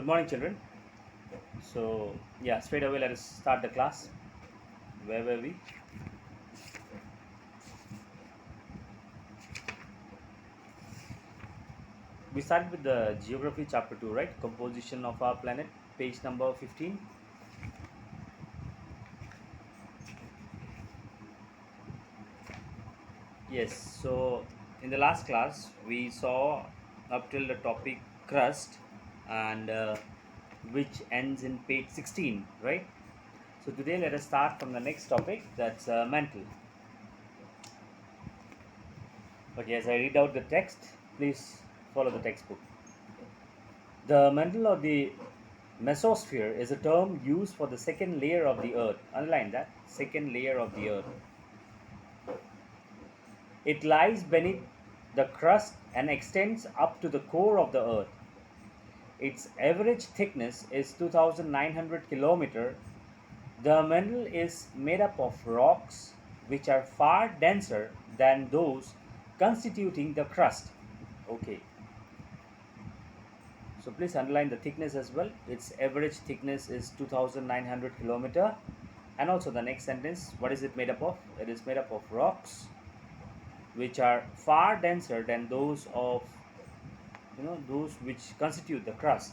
morning, children. So, yeah, straight away let us start the class. Where were we? We started with the geography chapter 2, right? Composition of our planet, page number 15. Yes, so in the last class, we saw up till the topic crust and which ends in page 16, right? So, today let us start from the next topic, that's mantle. Okay, as I read out the text, please follow the textbook. The mantle of the mesosphere is a term used for the second layer of the Earth. Underline that, second layer of the Earth. It lies beneath the crust and extends up to the core of the Earth. Its average thickness is 2,900 km. The mantle is made up of rocks which are far denser than those constituting the crust. Okay. So please underline the thickness as well. Its average thickness is 2,900 km. And also the next sentence, what is it made up of? It is made up of rocks which are far denser than those of those which constitute the crust.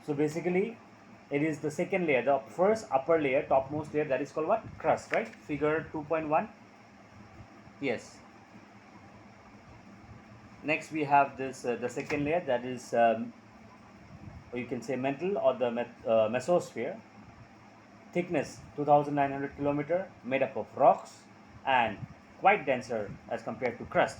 So basically it is the second layer, the first upper layer, topmost layer, that is called what? Crust, right? Figure 2.1. Yes. Next we have this the second layer, that is or you can say mantle or the mesosphere. Thickness 2,900 km, made up of rocks and quite denser as compared to crust.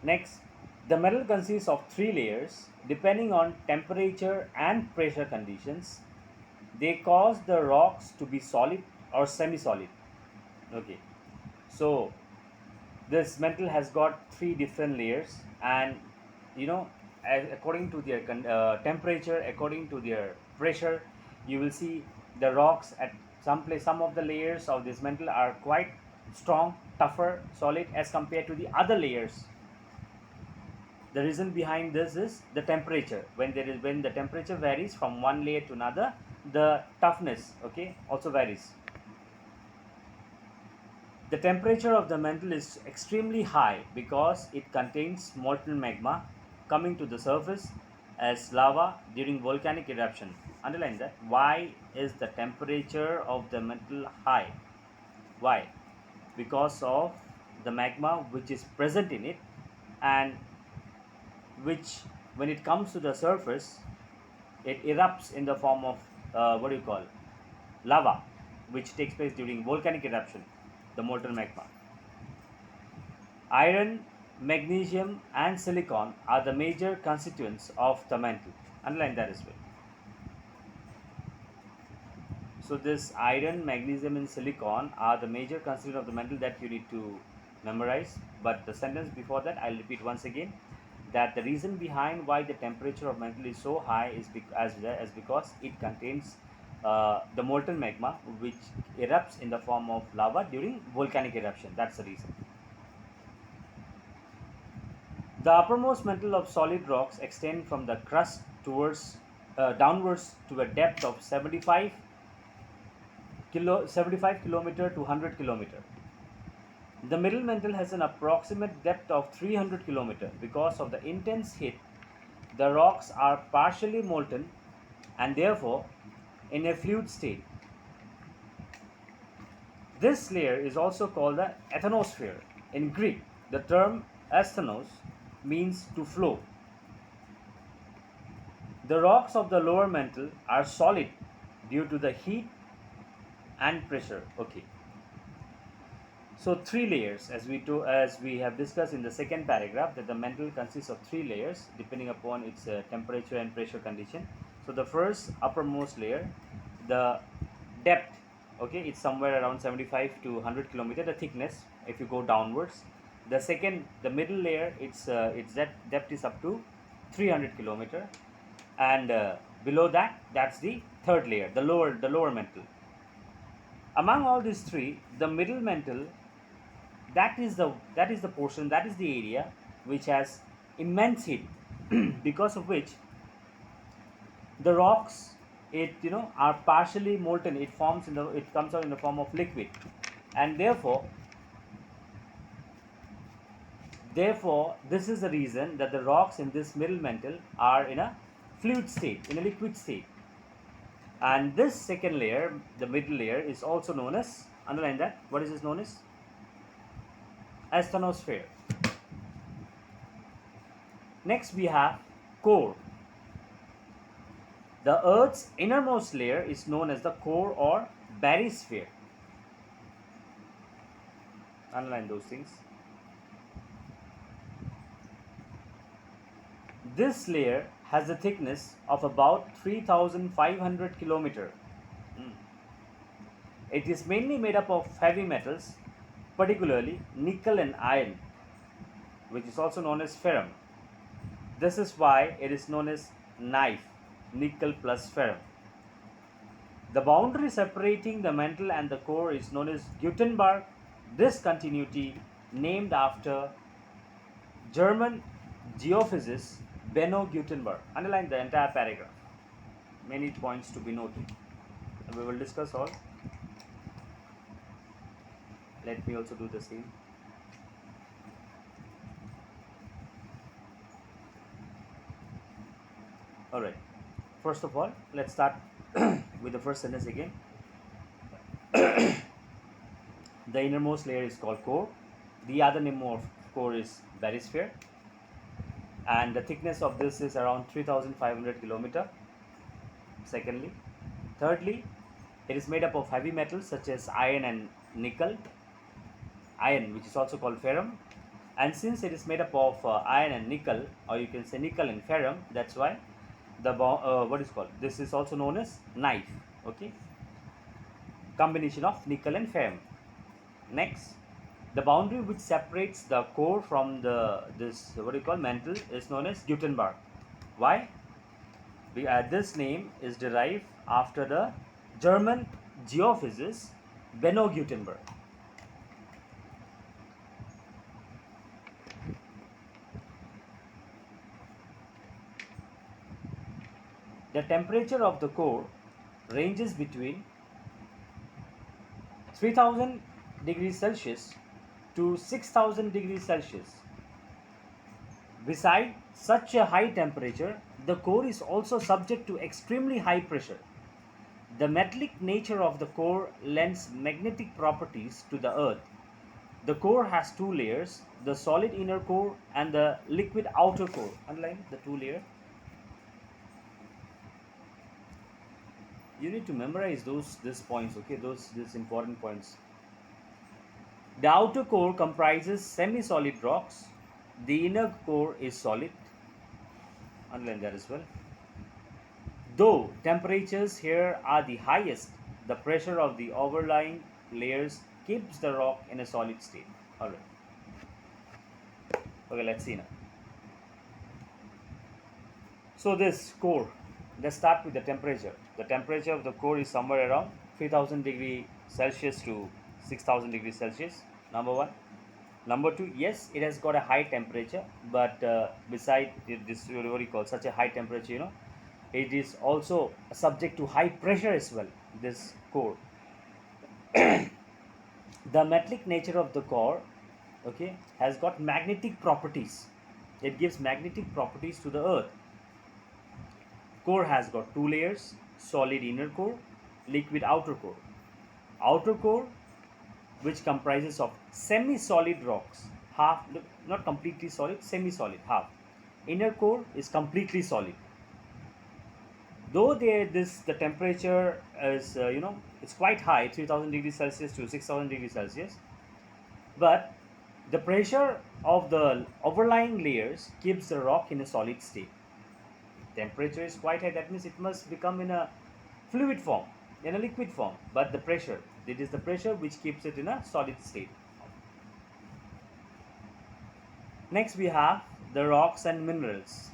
Next, the metal consists of three layers. Depending on temperature and pressure conditions, they cause the rocks to be solid or semi-solid. Okay, so this metal has got three different layers, and according to their temperature, according to their pressure, you will see the rocks at some of the layers of this metal are quite strong, tougher, solid as compared to the other layers. The reason behind this is the temperature. When the temperature varies from one layer to another, the toughness, okay, also varies. The temperature of the mantle is extremely high because it contains molten magma coming to the surface as lava during volcanic eruption. Underline that. Why is the temperature of the mantle high? Why? Because of the magma which is present in it, and which, when it comes to the surface, it erupts in the form of lava, which takes place during volcanic eruption, the molten magma. Iron, magnesium and silicon are the major constituents of the mantle. Underline that as well. So this iron, magnesium and silicon are the major constituents of the mantle that you need to memorize. But the sentence before that, I'll repeat once again, that the reason behind why the temperature of mantle is so high is because it contains the molten magma which erupts in the form of lava during volcanic eruption. That's the reason. The uppermost mantle of solid rocks extend from the crust downwards to a depth of 75 kilometer to 100 kilometer. The middle mantle has an approximate depth of 300 km. Because of the intense heat, the rocks are partially molten and therefore in a fluid state. This layer is also called the asthenosphere. In Greek, the term asthenos means to flow. The rocks of the lower mantle are solid due to the heat and pressure. Okay. So three layers, as we have discussed in the second paragraph, that the mantle consists of three layers depending upon its temperature and pressure condition. So the first uppermost layer, the depth, okay, it's somewhere around 75 to 100 kilometer, the thickness if you go downwards. The second, the middle layer, its depth is up to 300 kilometer, and below that, that's the third layer, the lower mantle. Among all these three, the middle mantle, that is the portion, that is the area which has immense heat. because of which the rocks, it are partially molten. It comes out in the form of liquid, and therefore this is the reason that the rocks in this middle mantle are in a fluid state, in a liquid state. And this second layer, the middle layer, is also known as, underline that, what is this known as? Asthenosphere. Next we have core. The Earth's innermost layer is known as the core or barysphere. Underline those things. This layer has a thickness of about 3,500 kilometer. It is mainly made up of heavy metals, particularly nickel and iron, which is also known as ferrum. This is why it is known as knife, nickel plus ferrum. The boundary separating the mantle and the core is known as Gutenberg discontinuity, named after German geophysicist Benno Gutenberg. Underline the entire paragraph. Many points to be noted. We will discuss all. Let me also do the same. Alright. First of all, let's start with the first sentence again. The innermost layer is called core. The other name of core is barysphere. And the thickness of this is around 3,500 kilometer. Secondly. Thirdly, it is made up of heavy metals such as iron and nickel. Iron, which is also called ferrum. And since it is made up of iron and nickel, or you can say nickel and ferrum, that's why the what is called, this is also known as knife. Okay, combination of nickel and ferrum. Next, the boundary which separates the core from this what do you call mantle is known as Gutenberg. Why? This name is derived after the German geophysicist Benno Gutenberg. The temperature of the core ranges between 3000 degrees Celsius to 6000 degrees Celsius. Beside such a high temperature, the core is also subject to extremely high pressure. The metallic nature of the core lends magnetic properties to the Earth. The core has two layers, the solid inner core and the liquid outer core. Underline the two layers. You need to memorize these points, okay? These important points. The outer core comprises semi-solid rocks. The inner core is solid. Underline that as well. Though temperatures here are the highest, the pressure of the overlying layers keeps the rock in a solid state. Alright. Okay, let's see now. So this core, let's start with the temperature. The temperature of the core is somewhere around 3000 degrees Celsius to 6000 degrees Celsius. Number one. Number two, yes, it has got a high temperature, but beside this, what you call such a high temperature, it is also subject to high pressure as well. This core. The metallic nature of the core, okay, has got magnetic properties. It gives magnetic properties to the Earth. Core has got two layers, solid inner core, liquid outer core. Outer core, which comprises of semi-solid rocks, half, not completely solid, semi-solid, half. Inner core is completely solid. Though the temperature is it's quite high, 3000 degrees Celsius to 6000 degrees Celsius, but the pressure of the overlying layers keeps the rock in a solid state. Temperature is quite high, that means it must become in a fluid form, in a liquid form, but the pressure, it is the pressure which keeps it in a solid state. Next we have the rocks and minerals.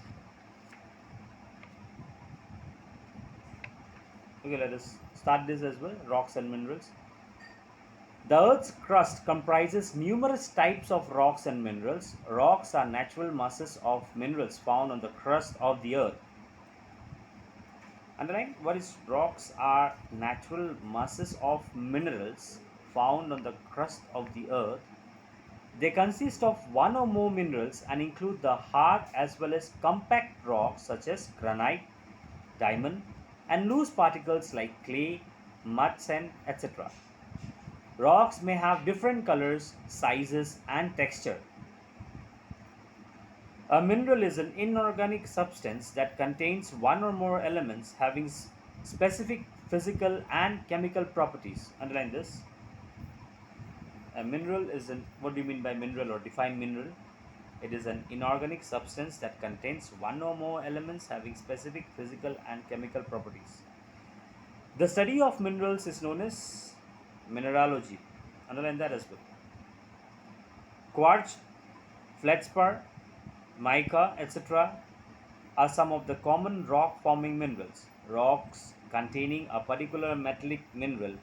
Okay, let us start this as well. Rocks and minerals. The Earth's crust comprises numerous types of rocks and minerals. Rocks are natural masses of minerals found on the crust of the Earth. Underline what is rocks are natural masses of minerals found on the crust of the Earth. They consist of one or more minerals and include the hard as well as compact rocks such as granite, diamond, and loose particles like clay, mud, sand, etc. Rocks may have different colors, sizes, and texture. A mineral is an inorganic substance that contains one or more elements having specific physical and chemical properties. Underline this. A mineral is an, what do you mean by mineral or define mineral? It is an inorganic substance that contains one or more elements having specific physical and chemical properties. The study of minerals is known as mineralogy. Underline that as well. Quartz, feldspar, mica, etc. are some of the common rock forming minerals. Rocks containing a particular metallic mineral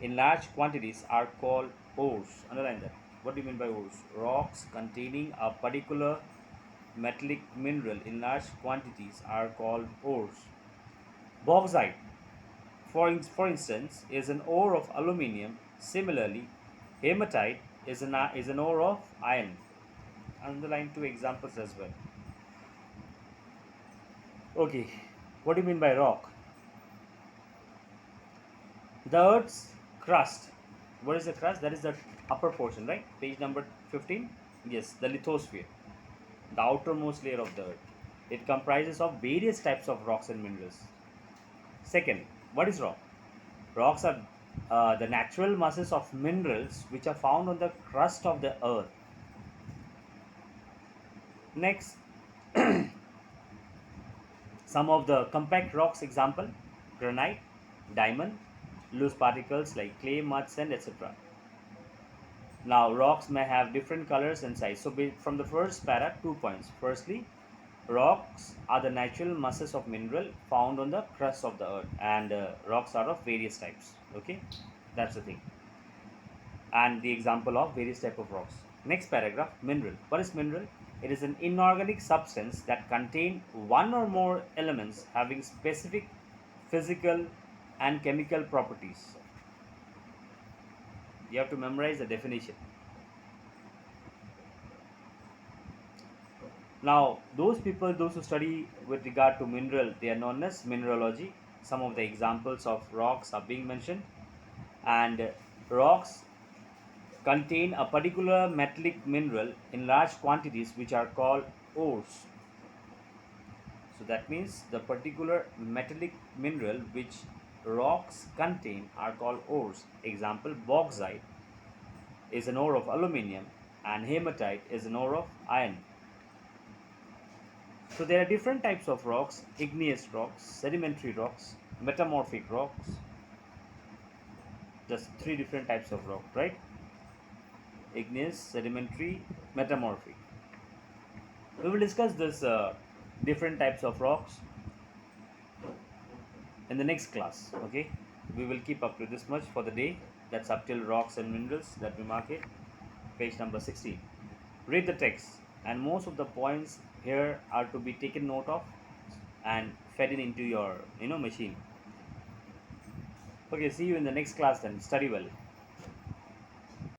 in large quantities are called ores. Underline that. What do you mean by ores? Rocks containing a particular metallic mineral in large quantities are called ores. Bauxite, for instance, is an ore of aluminium. Similarly, hematite is an ore of iron. Underline two examples as well. Okay, what do you mean by rock? The Earth's crust. What is the crust? That is the upper portion, right? Page number 15. Yes, the lithosphere, the outermost layer of the Earth. It comprises of various types of rocks and minerals. Second, what is rock? Rocks are the natural masses of minerals which are found on the crust of the Earth. Next, some of the compact rocks example: granite, diamond, loose particles like clay, mud, sand, etc. Now, rocks may have different colors and size. So, from the first para, 2 points. Firstly, rocks are the natural masses of mineral found on the crust of the Earth, and rocks are of various types. Okay, that's the thing. And the example of various type of rocks. Next paragraph, mineral. What is mineral? It is an inorganic substance that contain one or more elements having specific physical and chemical properties. You have to memorize the definition. Now, those who study with regard to mineral, they are known as mineralogy. Some of the examples of rocks are being mentioned, and rocks contain a particular metallic mineral in large quantities which are called ores. So that means the particular metallic mineral which rocks contain are called ores. Example, bauxite is an ore of aluminium and hematite is an ore of iron. So there are different types of rocks: igneous rocks, sedimentary rocks, metamorphic rocks. Just three different types of rock, right? Igneous, sedimentary, metamorphic. We will discuss this different types of rocks in the next class. Okay, we will keep up to this much for the day. That's up till rocks and minerals that we mark it. Page number 16. Read the text, and most of the points here are to be taken note of and fed in into your machine. Okay, see you in the next class then. Study well.